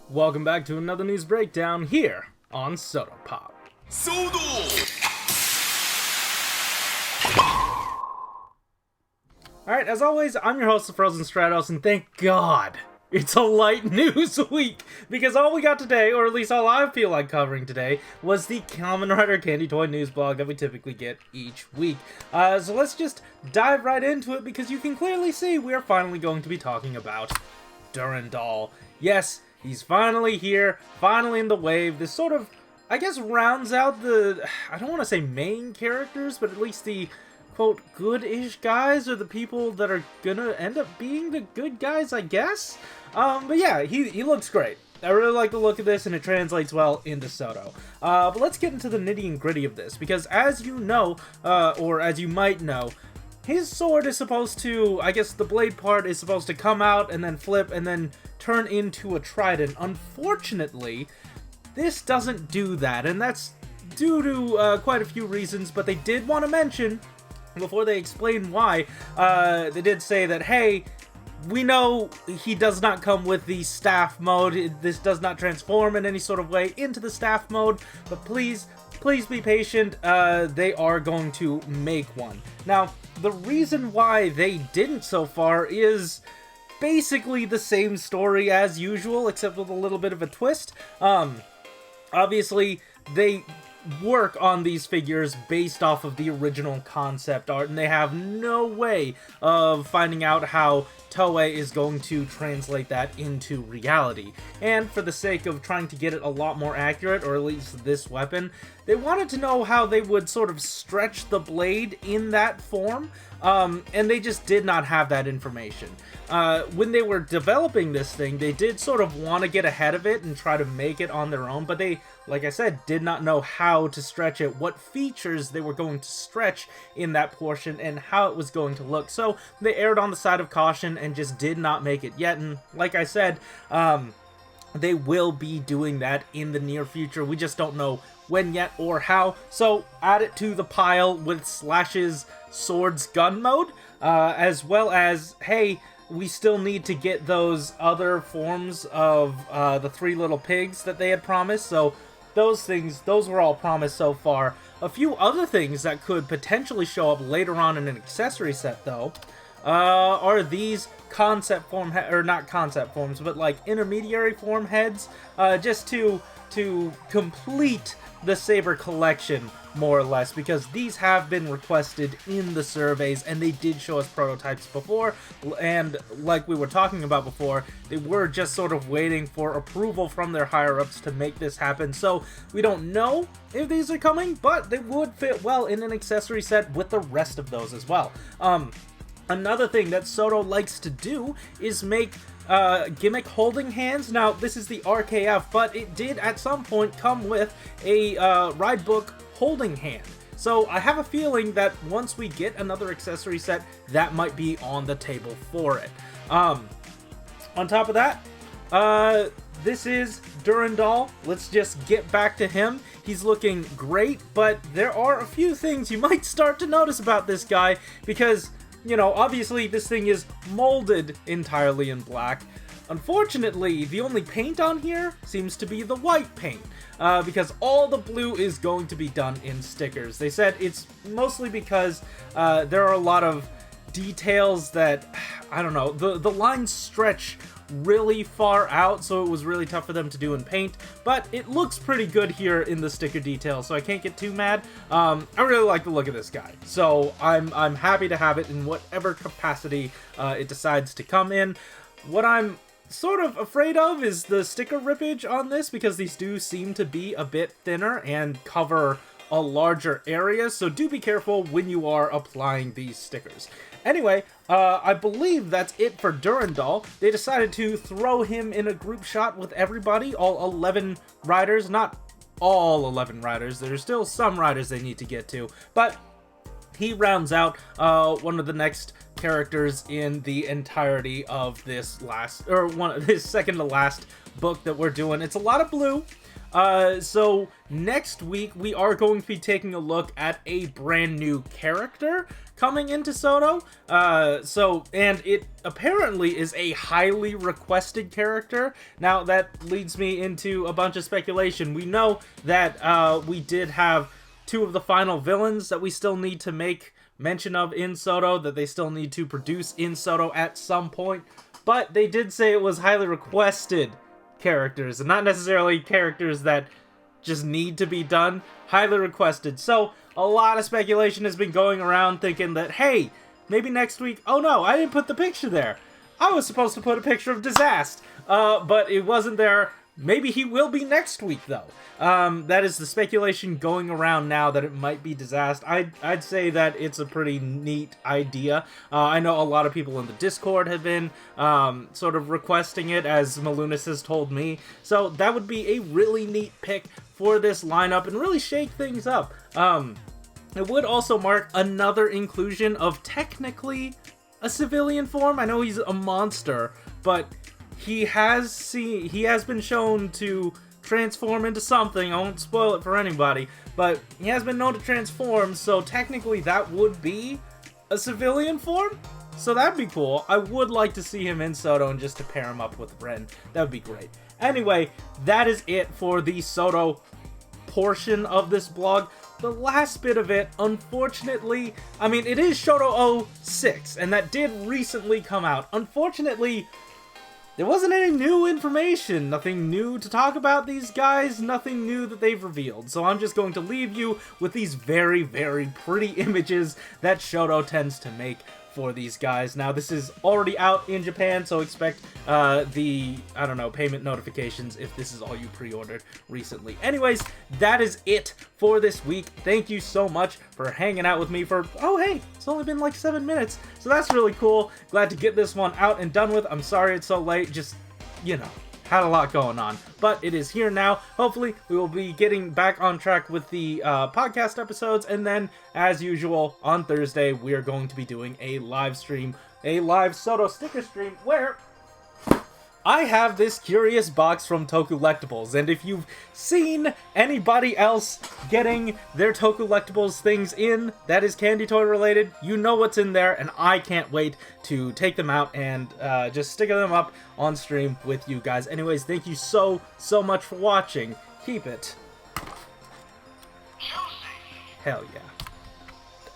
Welcome back to another news breakdown here on SODO Pop. SODO! Alright, as always, I'm your host, the Frozen Stratos, and thank God it's a light news week, because all we got today, or at least all I feel like covering today, was the Kamen Rider Candy Toy News blog that we typically get each week. So let's just dive right into it, because you can clearly see we are finally going to be talking about Durendal. Yes, he's finally here, finally in the wave. This sort of, I guess, rounds out the, I don't want to say main characters, but at least the quote, good-ish guys are the people that are gonna end up being the good guys, I guess? But yeah, he looks great. I really like the look of this, and it translates well into SODO. But let's get into the nitty and gritty of this, because as you know, or as you might know, his sword is supposed to, I guess the blade part is supposed to come out and then flip and then turn into a trident. Unfortunately, this doesn't do that, and that's due to quite a few reasons, but they did want to mention, before they explain why, they did say that, hey, we know he does not come with the staff mode. This does not transform in any sort of way into the staff mode, but please be patient. They are going to make one. Now, the reason why they didn't so far is basically the same story as usual, except with a little bit of a twist. Obviously, they work on these figures based off of the original concept art, and they have no way of finding out how Toei is going to translate that into reality. And for the sake of trying to get it a lot more accurate, or at least this weapon, they wanted to know how they would sort of stretch the blade in that form, and they just did not have that information. When they were developing this thing, they did sort of want to get ahead of it and try to make it on their own, but they, like I said, did not know how to stretch it, what features they were going to stretch in that portion, and how it was going to look. So they erred on the side of caution and just did not make it yet. And like I said, they will be doing that in the near future. We just don't know when yet or how. So add it to the pile with Slash's Swords Gun mode, as well as, hey, we still need to get those other forms of the three little pigs that they had promised. So those were all promised so far. A few other things that could potentially show up later on in an accessory set, though, are these concept form, or not concept forms, but like intermediary form heads, just to complete the Saber collection, more or less, because these have been requested in the surveys, and they did show us prototypes before, and like we were talking about before, they were just sort of waiting for approval from their higher-ups to make this happen. So we don't know if these are coming, but they would fit well in an accessory set with the rest of those as well. Another thing that SODO likes to do is make gimmick holding hands. Now, this is the RKF, but it did at some point come with a ride book holding hand. So I have a feeling that once we get another accessory set, that might be on the table for it. On top of that, this is Durendal. Let's just get back to him. He's looking great, but there are a few things you might start to notice about this guy, because, you know, obviously this thing is molded entirely in black. Unfortunately, the only paint on here seems to be the white paint, because all the blue is going to be done in stickers. They said it's mostly because there are a lot of details that, I don't know, the lines stretch really far out, so it was really tough for them to do in paint, but it looks pretty good here in the sticker details, so I can't get too mad. I really like the look of this guy, so I'm happy to have it in whatever capacity it decides to come in. What I'm sort of afraid of is the sticker rippage on this, because these do seem to be a bit thinner and cover a larger area, so do be careful when you are applying these stickers. Anyway, I believe that's it for Durendal. They decided to throw him in a group shot with everybody, all 11 riders. Not all 11 riders, there's still some riders they need to get to, but he rounds out one of the next characters in the entirety of this second to last book that we're doing. It's a lot of blue. So next week we are going to be taking a look at a brand new character coming into SODO. And it apparently is a highly requested character. Now, that leads me into a bunch of speculation. We know that we did have 2 of the final villains that we still need to make mention of in SODO, that they still need to produce in SODO at some point. But they did say it was highly requested characters, and not necessarily characters that just need to be done. Highly requested. So a lot of speculation has been going around thinking that, hey, maybe next week... Oh no, I didn't put the picture there. I was supposed to put a picture of Disaster, but it wasn't there. Maybe he will be next week, though. That is the speculation going around now, that it might be Disaster. I'd say that it's a pretty neat idea. I know a lot of people in the Discord have been sort of requesting it, as Malunis has told me. So that would be a really neat pick for this lineup and really shake things up. It would also mark another inclusion of technically a civilian form. I know he's a monster, but he has been shown to transform into something. I won't spoil it for anybody, but he has been known to transform, so technically that would be a civilian form. So that'd be cool. I would like to see him in SODO and just to pair him up with Ren. That would be great. Anyway, that is it for the SODO portion of this blog. The last bit of it, unfortunately, I mean, it is Shodo 06, and that did recently come out. Unfortunately, there wasn't any new information, nothing new to talk about these guys, nothing new that they've revealed. So I'm just going to leave you with these very, very pretty images that Shodo tends to make for these guys. Now, this is already out in Japan, so expect payment notifications if this is all you pre-ordered recently. Anyways, that is it for this week. Thank you so much for hanging out with me for, oh hey, it's only been like 7 minutes, so that's really cool. Glad to get this one out and done with. I'm sorry it's so late, just, you know, had a lot going on, but it is here now. Hopefully we will be getting back on track with the podcast episodes, and then as usual on Thursday we are going to be doing a live stream, a live SODO sticker stream, where I have this curious box from Tokulectables, and if you've seen anybody else getting their Tokulectables things in that is candy toy related, you know what's in there, and I can't wait to take them out and just stick them up on stream with you guys. Anyways, thank you so much for watching. Keep it juicy. Hell yeah.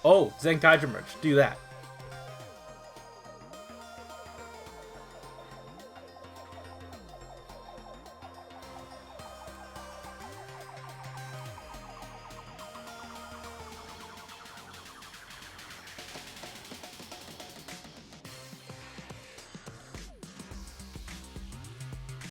Oh, Zenkaiger merch. Do that.